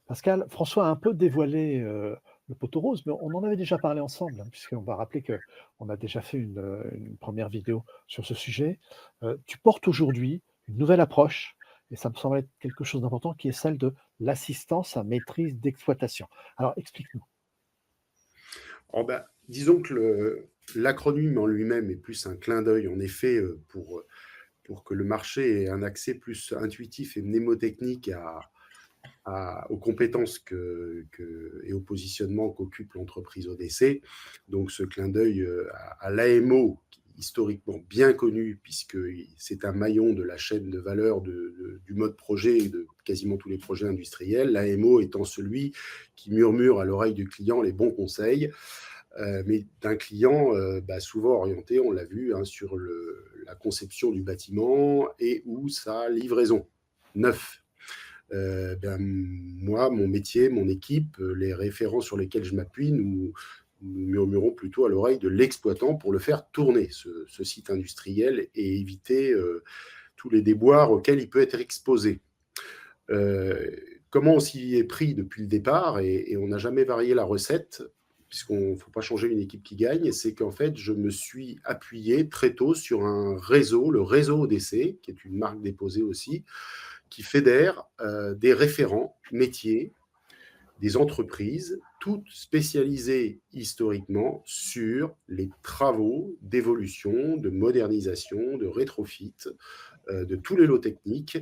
Pascal, François a un peu dévoilé, le poteau rose, mais on en avait déjà parlé ensemble, hein, puisqu'on va rappeler qu'on a déjà fait une 1 vidéo sur ce sujet. Tu portes aujourd'hui une nouvelle approche et ça me semble être quelque chose d'important qui est celle de l'assistance à maîtrise d'exploitation. Alors explique-nous. Oh ben, disons que l'acronyme en lui-même est plus un clin d'œil, en effet, pour que le marché ait un accès plus intuitif et mnémotechnique aux compétences et au positionnement qu'occupe l'entreprise ODC. Donc ce clin d'œil à l'AMO, historiquement bien connu, puisque c'est un maillon de la chaîne de valeur du mode projet et de quasiment tous les projets industriels, l'AMO étant celui qui murmure à l'oreille du client les bons conseils, mais d'un client souvent orienté, on l'a vu, hein, sur la conception du bâtiment et ou sa livraison neuf. Moi, mon métier, mon équipe, les référents sur lesquels je m'appuie, nous murmurons plutôt à l'oreille de l'exploitant pour le faire tourner, ce site industriel, et éviter tous les déboires auxquels il peut être exposé. Euh, Comment on s'y est pris depuis le départ, et on n'a jamais varié la recette, puisqu'on ne faut pas changer une équipe qui gagne, c'est qu'en fait, je me suis appuyé très tôt sur un réseau, le réseau ODC, qui est une marque déposée aussi, qui fédère des référents métiers, des entreprises, toutes spécialisées historiquement sur les travaux d'évolution, de modernisation, de rétrofit, de tous les lots techniques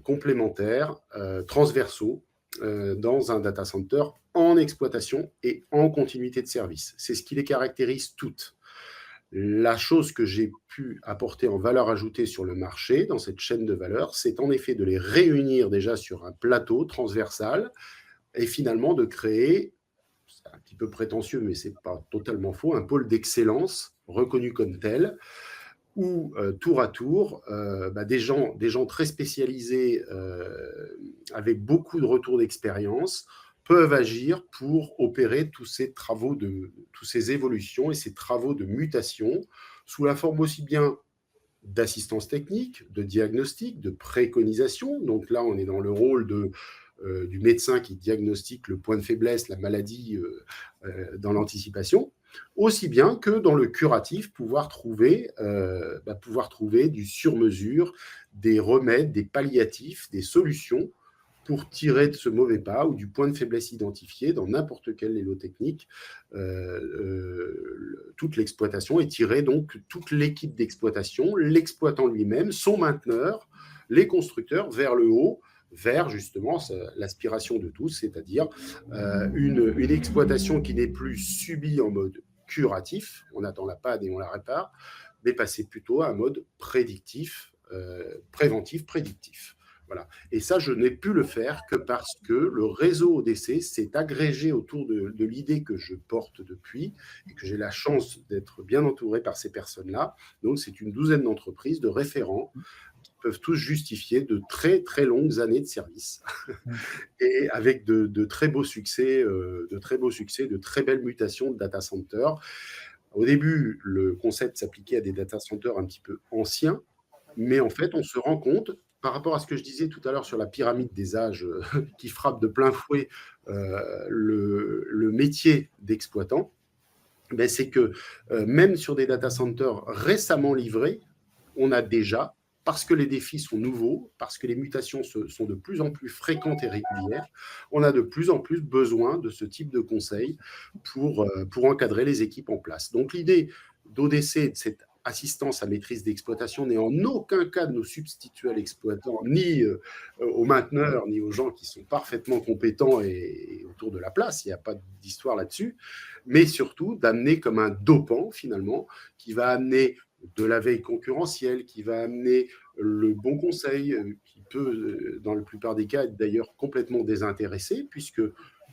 complémentaires, transversaux, dans un data center en exploitation et en continuité de service. C'est ce qui les caractérise toutes. La chose que j'ai pu apporter en valeur ajoutée sur le marché, dans cette chaîne de valeur, c'est en effet de les réunir déjà sur un plateau transversal et finalement de créer, c'est un petit peu prétentieux, mais ce n'est pas totalement faux, un pôle d'excellence reconnu comme tel, où tour à tour, des gens très spécialisés, avec beaucoup de retours d'expérience, peuvent agir pour opérer tous ces évolutions et ces travaux de mutation sous la forme aussi bien d'assistance technique, de diagnostic, de préconisation. Donc là, on est dans le rôle du médecin qui diagnostique le point de faiblesse, la maladie, dans l'anticipation, aussi bien que dans le curatif, pouvoir trouver du sur-mesure, des remèdes, des palliatifs, des solutions pour tirer de ce mauvais pas ou du point de faiblesse identifié dans n'importe quel élo technique, toute l'exploitation, et tirer donc toute l'équipe d'exploitation, l'exploitant lui-même, son mainteneur, les constructeurs vers le haut, vers justement l'aspiration de tous, c'est-à-dire une exploitation qui n'est plus subie en mode curatif, on attend la panne et on la répare, mais passer plutôt à un mode prédictif, préventif, prédictif. Voilà. Et ça, je n'ai pu le faire que parce que le réseau ODC s'est agrégé autour de l'idée que je porte depuis, et que j'ai la chance d'être bien entouré par ces personnes-là. Donc, c'est une douzaine d'entreprises, de référents, qui peuvent tous justifier de très, très longues années de service Mmh. et avec de très beaux succès, de très belles mutations de data centers. Au début, le concept s'appliquait à des data centers un petit peu anciens, mais en fait, on se rend compte, par rapport à ce que je disais tout à l'heure sur la pyramide des âges, qui frappe de plein fouet le métier d'exploitant, ben c'est que même sur des data centers récemment livrés, on a déjà, parce que les défis sont nouveaux, parce que les mutations sont de plus en plus fréquentes et régulières, on a de plus en plus besoin de ce type de conseils pour encadrer les équipes en place. Donc l'idée d'ODC, de cette assistance à maîtrise d'exploitation, n'est en aucun cas de nous substituer à l'exploitant, ni aux mainteneurs, ni aux gens qui sont parfaitement compétents et autour de la place, il n'y a pas d'histoire là-dessus, mais surtout d'amener comme un dopant finalement, qui va amener de la veille concurrentielle, qui va amener le bon conseil, qui peut, dans la plupart des cas, être d'ailleurs complètement désintéressé, puisque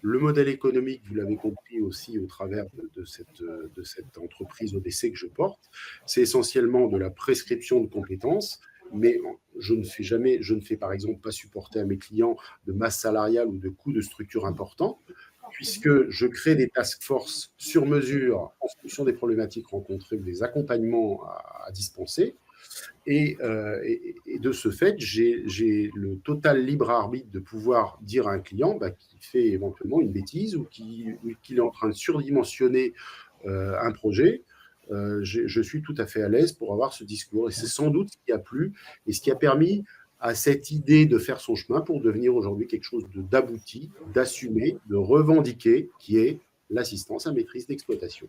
le modèle économique, vous l'avez compris aussi au travers de cette entreprise ODC que je porte, c'est essentiellement de la prescription de compétences, mais je ne fais par exemple pas supporter à mes clients de masse salariale ou de coûts de structure importants, puisque je crée des task force sur mesure en fonction des problématiques rencontrées ou des accompagnements à dispenser. Et de ce fait, j'ai le total libre arbitre de pouvoir dire à un client qui fait éventuellement une bêtise ou qu'il est en train de surdimensionner un projet. Je suis tout à fait à l'aise pour avoir ce discours. Et c'est sans doute ce qui a plu et ce qui a permis à cette idée de faire son chemin pour devenir aujourd'hui quelque chose d'abouti, d'assumé, de revendiqué, qui est l'assistance à maîtrise d'exploitation.